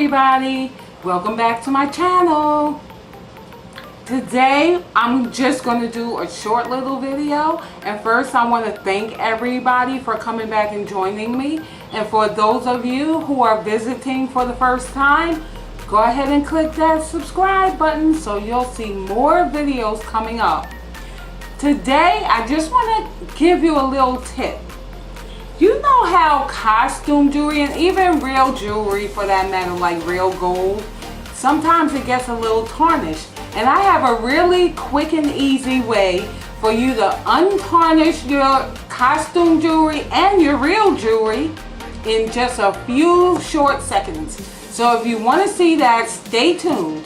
everybody, welcome back to my channel. Today I'm just going to do a short little video, and first I want to thank everybody for coming back and joining me, and for those of you who are visiting for the first time, go ahead and click that subscribe button so you'll see more videos coming up. Today I just want to give you a little tip. You know how costume jewelry and even real jewelry for that matter, like real gold, sometimes it gets a little tarnished. And I have a really quick and easy way for you to untarnish your costume jewelry and your real jewelry in just a few short seconds. So if you want to see that, stay tuned.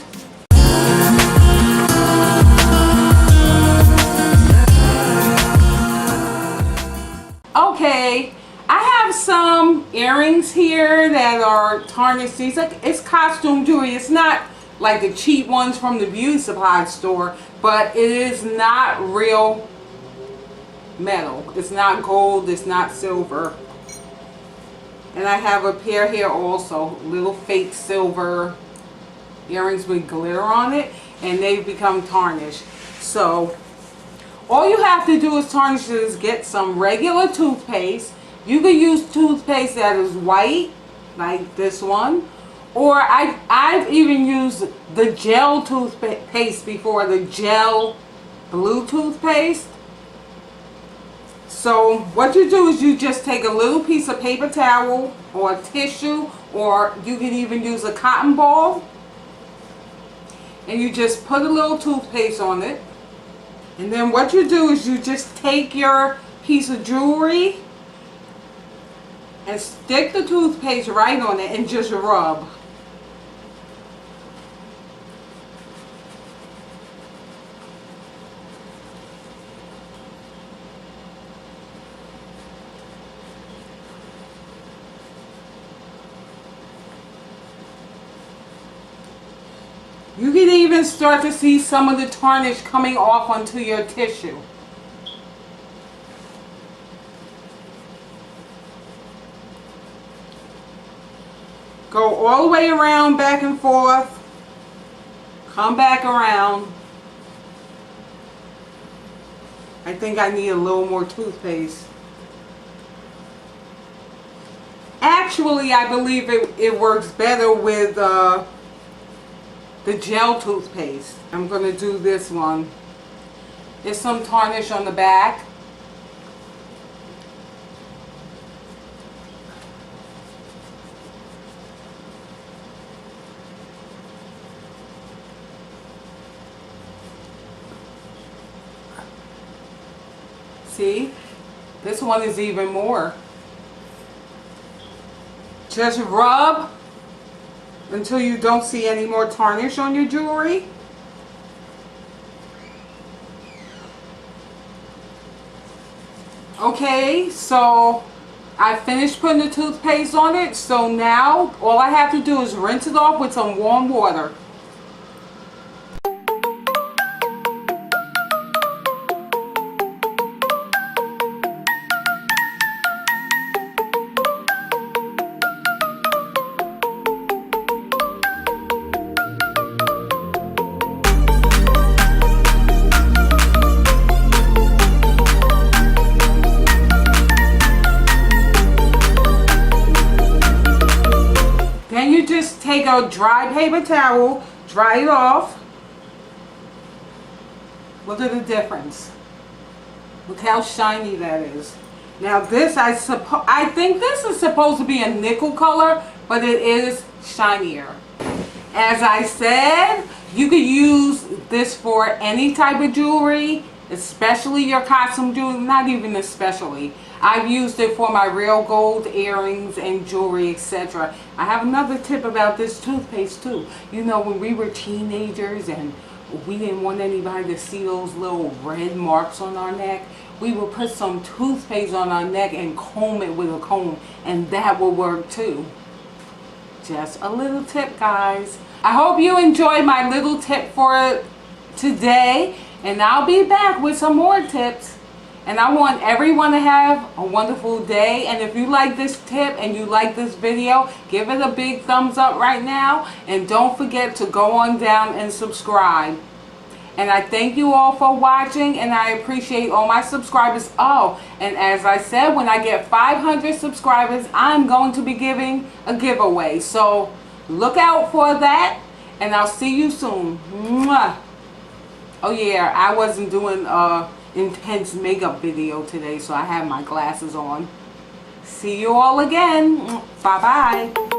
Okay, I have some earrings here that are tarnished. It's costume jewelry. It's not like the cheap ones from the beauty supply store, but it is not real metal. It's not gold, it's not silver. And I have a pair here also, little fake silver earrings with glitter on it, and they've become tarnished. So all you have to do is tarnish it is get some regular toothpaste. You can use toothpaste that is white, like this one. Or I've even used the gel toothpaste before, the gel blue toothpaste. So what you do is you just take a little piece of paper towel or a tissue, or you can even use a cotton ball. And you just put a little toothpaste on it. And then what you do is you just take your piece of jewelry and stick the toothpaste right on it and just rub. You can even start to see some of the tarnish coming off onto your tissue. Go all the way around, back and forth. Come back around. I think I need a little more toothpaste. Actually, I believe it works better with the gel toothpaste. I'm going to do this one. There's some tarnish on the back. See? This one is even more. Just rub until you don't see any more tarnish on your jewelry. Okay, so I finished putting the toothpaste on it, so now all I have to do is rinse it off with some warm water. Just take a dry paper towel, dry it off. Look at the difference. Look how shiny that is. Now this, I think this is supposed to be a nickel color, but it is shinier. As I said, you could use this for any type of jewelry, especially your costume jewelry, not even especially. I've used it for my real gold earrings and jewelry, etc. I have another tip about this toothpaste too. You know, when we were teenagers and we didn't want anybody to see those little red marks on our neck, we would put some toothpaste on our neck and comb it with a comb, and that will work too. Just a little tip, guys. I hope you enjoyed my little tip for today, and I'll be back with some more tips. And I want everyone to have a wonderful day. And if you like this tip and you like this video, give it a big thumbs up right now. And don't forget to go on down and subscribe. And I thank you all for watching, and I appreciate all my subscribers. Oh, and as I said, when I get 500 subscribers, I'm going to be giving a giveaway. So look out for that, and I'll see you soon. Mwah. Oh yeah, I wasn't doing intense makeup video today, so I have my glasses on. See you all again. Bye bye.